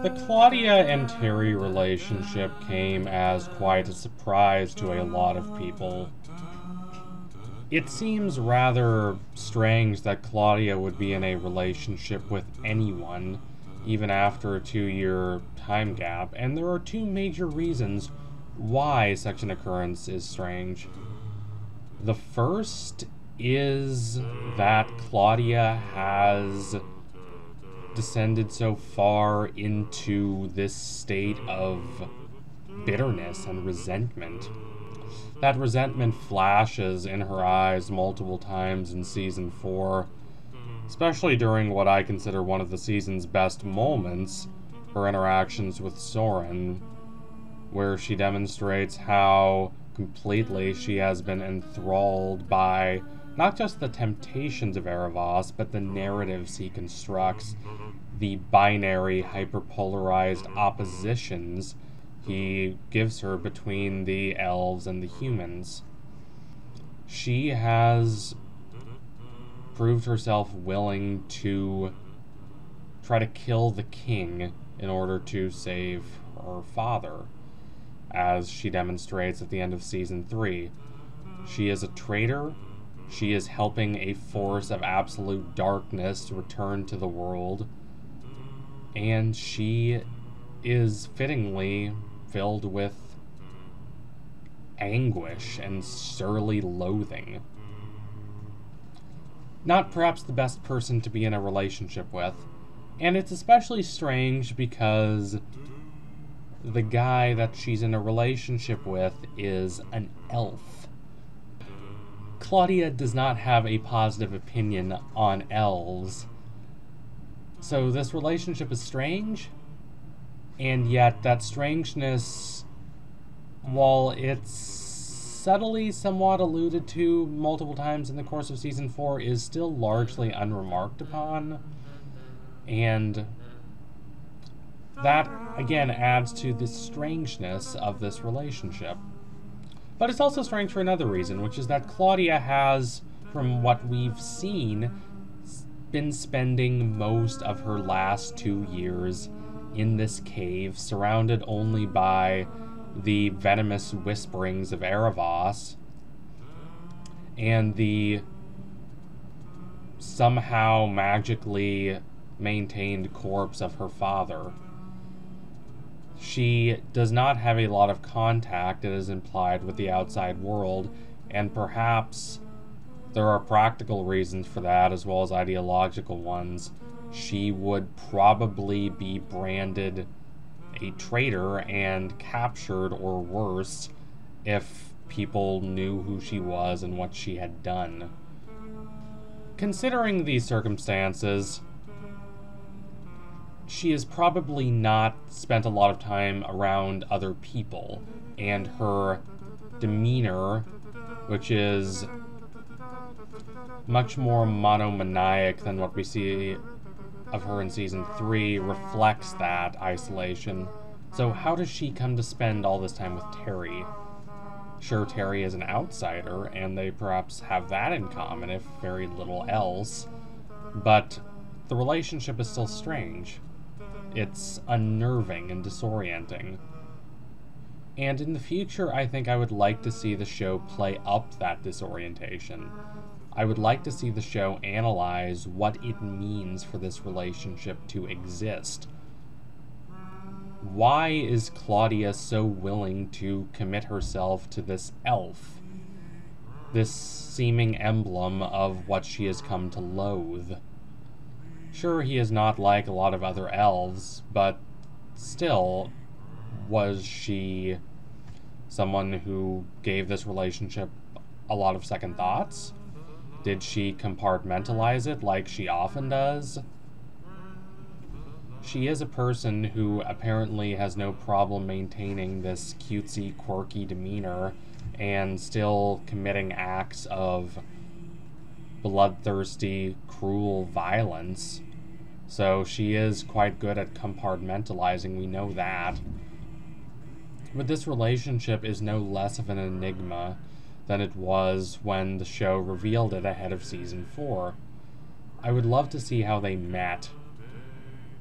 The Claudia and Terry relationship came as quite a surprise to a lot of people. It seems rather strange that Claudia would be in a relationship with anyone, even after a 2-year time gap, and there are two major reasons why such an occurrence is strange. The first is that Claudia has descended so far into this state of bitterness and resentment. That resentment flashes in her eyes multiple times in Season 4, especially during what I consider one of the season's best moments, her interactions with Soren, where she demonstrates how completely she has been enthralled by not just the temptations of Erebos, but the narratives he constructs, the binary, hyperpolarized oppositions he gives her between the elves and the humans. She has proved herself willing to try to kill the king in order to save her father, as she demonstrates at the end of Season 3. She is a traitor. She is helping a force of absolute darkness return to the world, and she is fittingly filled with anguish and surly loathing. Not perhaps the best person to be in a relationship with, and it's especially strange because the guy that she's in a relationship with is an elf. Claudia does not have a positive opinion on elves, so this relationship is strange, and yet that strangeness, while it's subtly somewhat alluded to multiple times in the course of Season 4, is still largely unremarked upon, and that, again, adds to the strangeness of this relationship. But it's also strange for another reason, which is that Claudia has, from what we've seen, been spending most of her last 2 years in this cave, surrounded only by the venomous whisperings of Erebos and the somehow magically maintained corpse of her father. She does not have a lot of contact, it is implied, with the outside world, and perhaps there are practical reasons for that as well as ideological ones. She would probably be branded a traitor and captured, or worse, if people knew who she was and what she had done. Considering these circumstances, she has probably not spent a lot of time around other people, and her demeanor, which is much more monomaniac than what we see of her in Season 3, reflects that isolation. So how does she come to spend all this time with Terry? Sure, Terry is an outsider, and they perhaps have that in common, if very little else, but the relationship is still strange. It's unnerving and disorienting. And in the future, I think I would like to see the show play up that disorientation. I would like to see the show analyze what it means for this relationship to exist. Why is Claudia so willing to commit herself to this elf? This seeming emblem of what she has come to loathe. Sure, he is not like a lot of other elves, but still, was she someone who gave this relationship a lot of second thoughts? Did she compartmentalize it like she often does? She is a person who apparently has no problem maintaining this cutesy, quirky demeanor and still committing acts of bloodthirsty, cruel violence. So she is quite good at compartmentalizing, we know that. But this relationship is no less of an enigma than it was when the show revealed it ahead of Season 4. I would love to see how they met.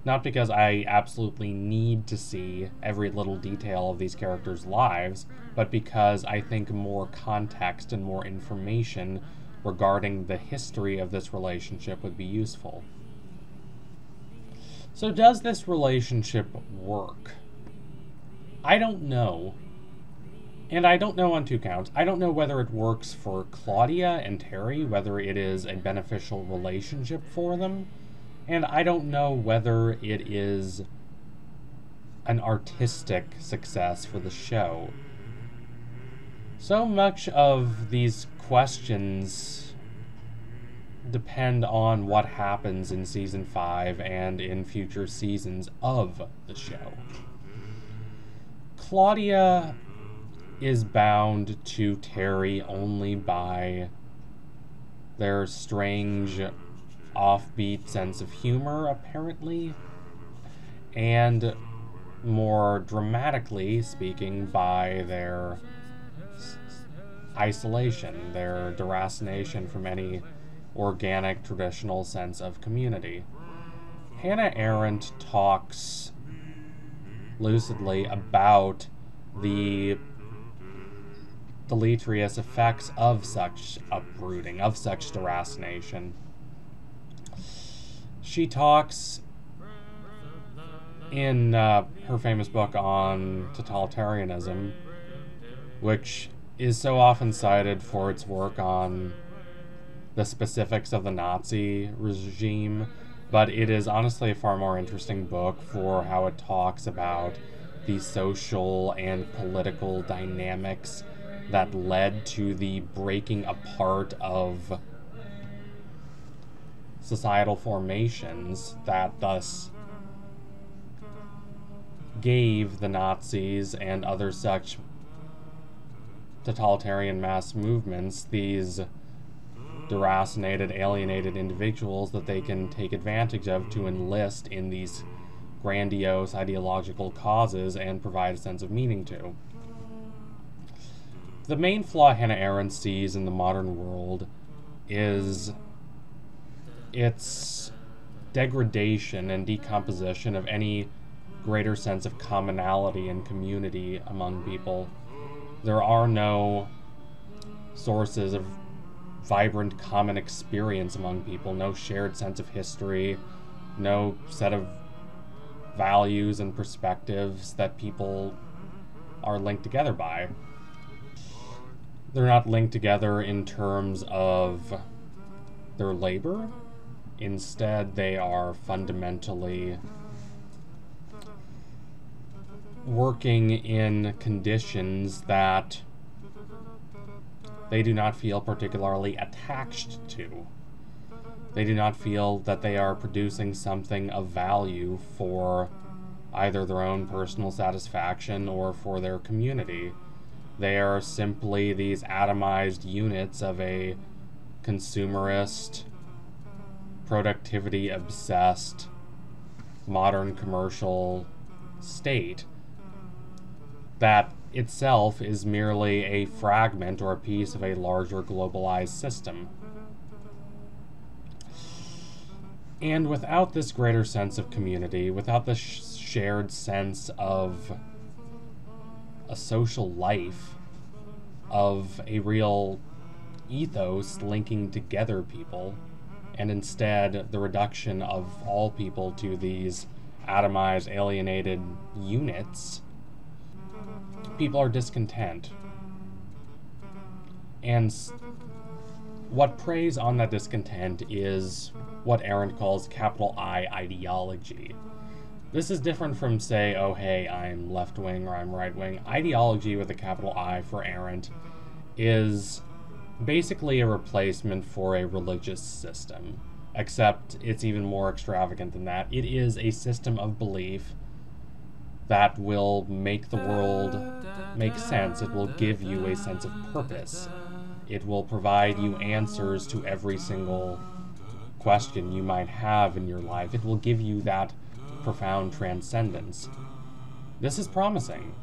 Not because I absolutely need to see every little detail of these characters' lives, but because I think more context and more information regarding the history of this relationship would be useful. So does this relationship work? I don't know. And I don't know on two counts. I don't know whether it works for Claudia and Terry, whether it is a beneficial relationship for them. And I don't know whether it is an artistic success for the show. So much of these questions depend on what happens in Season 5 and in future seasons of the show. Claudia is bound to Terry only by their strange, offbeat sense of humor, apparently, and more dramatically speaking, by their isolation, their deracination from any organic, traditional sense of community. Hannah Arendt talks lucidly about the deleterious effects of such uprooting, of such deracination. She talks in her famous book on totalitarianism, which is so often cited for its work on the specifics of the Nazi regime, but it is honestly a far more interesting book for how it talks about the social and political dynamics that led to the breaking apart of societal formations that thus gave the Nazis and other such totalitarian mass movements these deracinated, alienated individuals that they can take advantage of to enlist in these grandiose ideological causes and provide a sense of meaning to. The main flaw Hannah Arendt sees in the modern world is its degradation and decomposition of any greater sense of commonality and community among people. There are no sources of vibrant common experience among people, no shared sense of history, no set of values and perspectives that people are linked together by. They're not linked together in terms of their labor. Instead, they are fundamentally working in conditions that they do not feel particularly attached to. They do not feel that they are producing something of value for either their own personal satisfaction or for their community. They are simply these atomized units of a consumerist, productivity-obsessed, modern commercial state that itself is merely a fragment or a piece of a larger globalized system. And without this greater sense of community, without this shared sense of a social life, of a real ethos linking together people, and instead the reduction of all people to these atomized, alienated units, people are discontent. And what preys on that discontent is what Arendt calls capital I ideology. This is different from, say, oh hey, I'm left-wing or I'm right-wing. Ideology with a capital I for Arendt is basically a replacement for a religious system, except it's even more extravagant than that. It is a system of belief that will make the world make sense. It will give you a sense of purpose. It will provide you answers to every single question you might have in your life. It will give you that profound transcendence. This is promising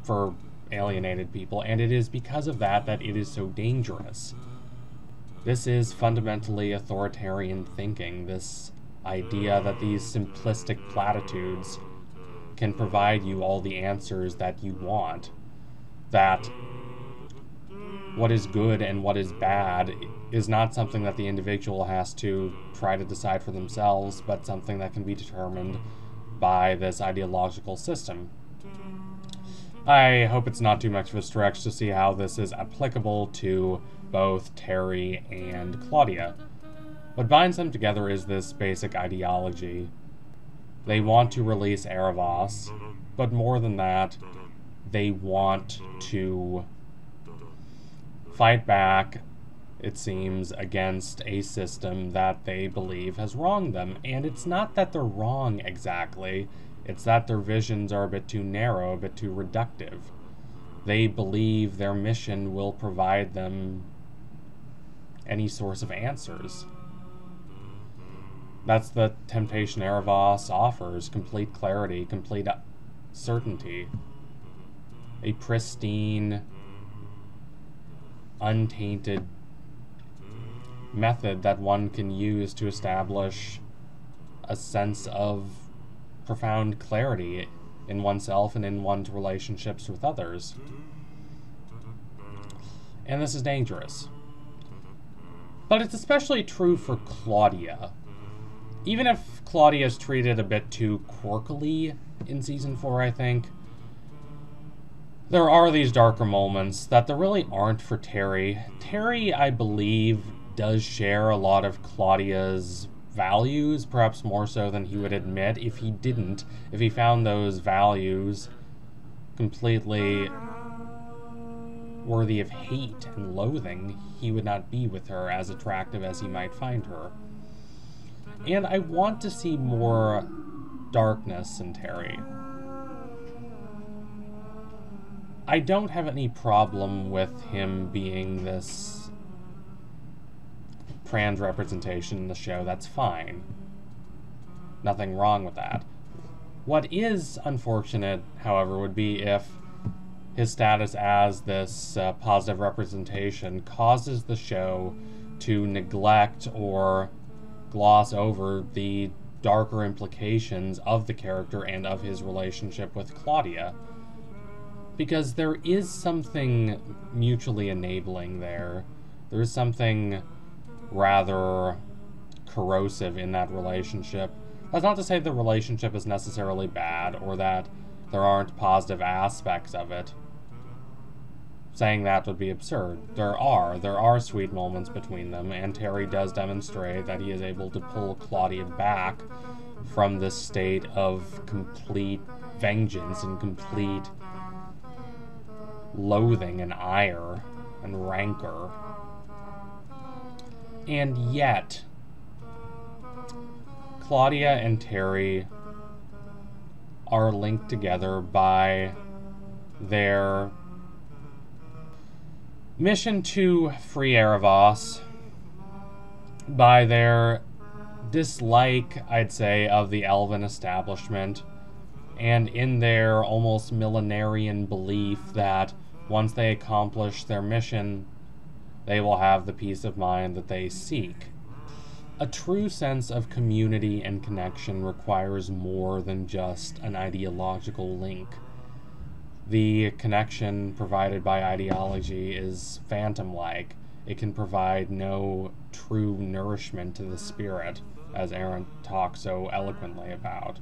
for alienated people, and it is because of that that it is so dangerous. This is fundamentally authoritarian thinking, this idea that these simplistic platitudes can provide you all the answers that you want, that what is good and what is bad is not something that the individual has to try to decide for themselves, but something that can be determined by this ideological system. I hope it's not too much of a stretch to see how this is applicable to both Terry and Claudia. What binds them together is this basic ideology. They want to release Erebos, but more than that, they want to fight back, it seems, against a system that they believe has wronged them. And it's not that they're wrong exactly, it's that their visions are a bit too narrow, a bit too reductive. They believe their mission will provide them any source of answers. That's the temptation Erebos offers: complete clarity, complete certainty. A pristine, untainted method that one can use to establish a sense of profound clarity in oneself and in one's relationships with others. And this is dangerous. But it's especially true for Claudia. Even if Claudia is treated a bit too quirkily in Season 4, I think, there are these darker moments that there really aren't for Terry. Terry, I believe, does share a lot of Claudia's values, perhaps more so than he would admit. If he didn't, if he found those values completely worthy of hate and loathing, he would not be with her as attractive as he might find her. And I want to see more darkness in Terry. I don't have any problem with him being this trans representation in the show. That's fine. Nothing wrong with that. What is unfortunate, however, would be if his status as this positive representation causes the show to neglect or gloss over the darker implications of the character and of his relationship with Claudia. Because there is something mutually enabling there. There is something rather corrosive in that relationship. That's not to say the relationship is necessarily bad or that there aren't positive aspects of it. Saying that would be absurd. There are sweet moments between them, and Terry does demonstrate that he is able to pull Claudia back from this state of complete vengeance and complete loathing and ire and rancor. And yet, Claudia and Terry are linked together by their mission to free Erebos, by their dislike, I'd say, of the elven establishment, and in their almost millenarian belief that once they accomplish their mission, they will have the peace of mind that they seek. A true sense of community and connection requires more than just an ideological link. The connection provided by ideology is phantom-like. It can provide no true nourishment to the spirit, as Aaron talks so eloquently about.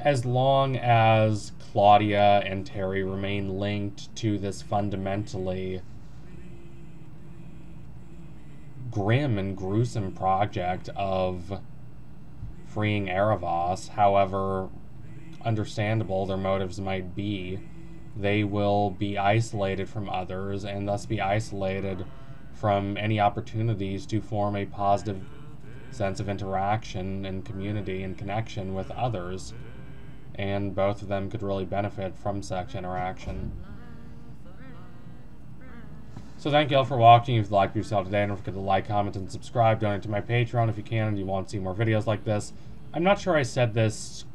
As long as Claudia and Terry remain linked to this fundamentally grim and gruesome project of freeing Erebos, however understandable their motives might be, they will be isolated from others and thus be isolated from any opportunities to form a positive sense of interaction and community and connection with others. And both of them could really benefit from such interaction. So thank you all for watching. If you liked what you saw today, don't forget to like, comment, and subscribe. Donate to my Patreon if you can and you want to see more videos like this. I'm not sure I said this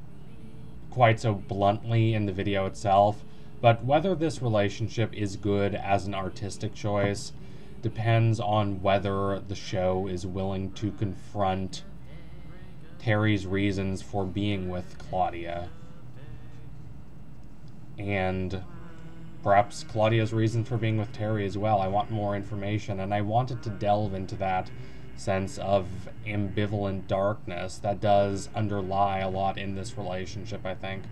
quite so bluntly in the video itself, but whether this relationship is good as an artistic choice depends on whether the show is willing to confront Terry's reasons for being with Claudia. And perhaps Claudia's reasons for being with Terry as well. I want more information, and I wanted to delve into that sense of ambivalent darkness that does underlie a lot in this relationship, I think.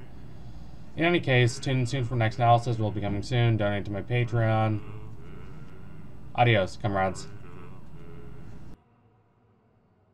In any case, tune in soon for next analysis. Will be coming soon. Donate to my Patreon. Adios, comrades.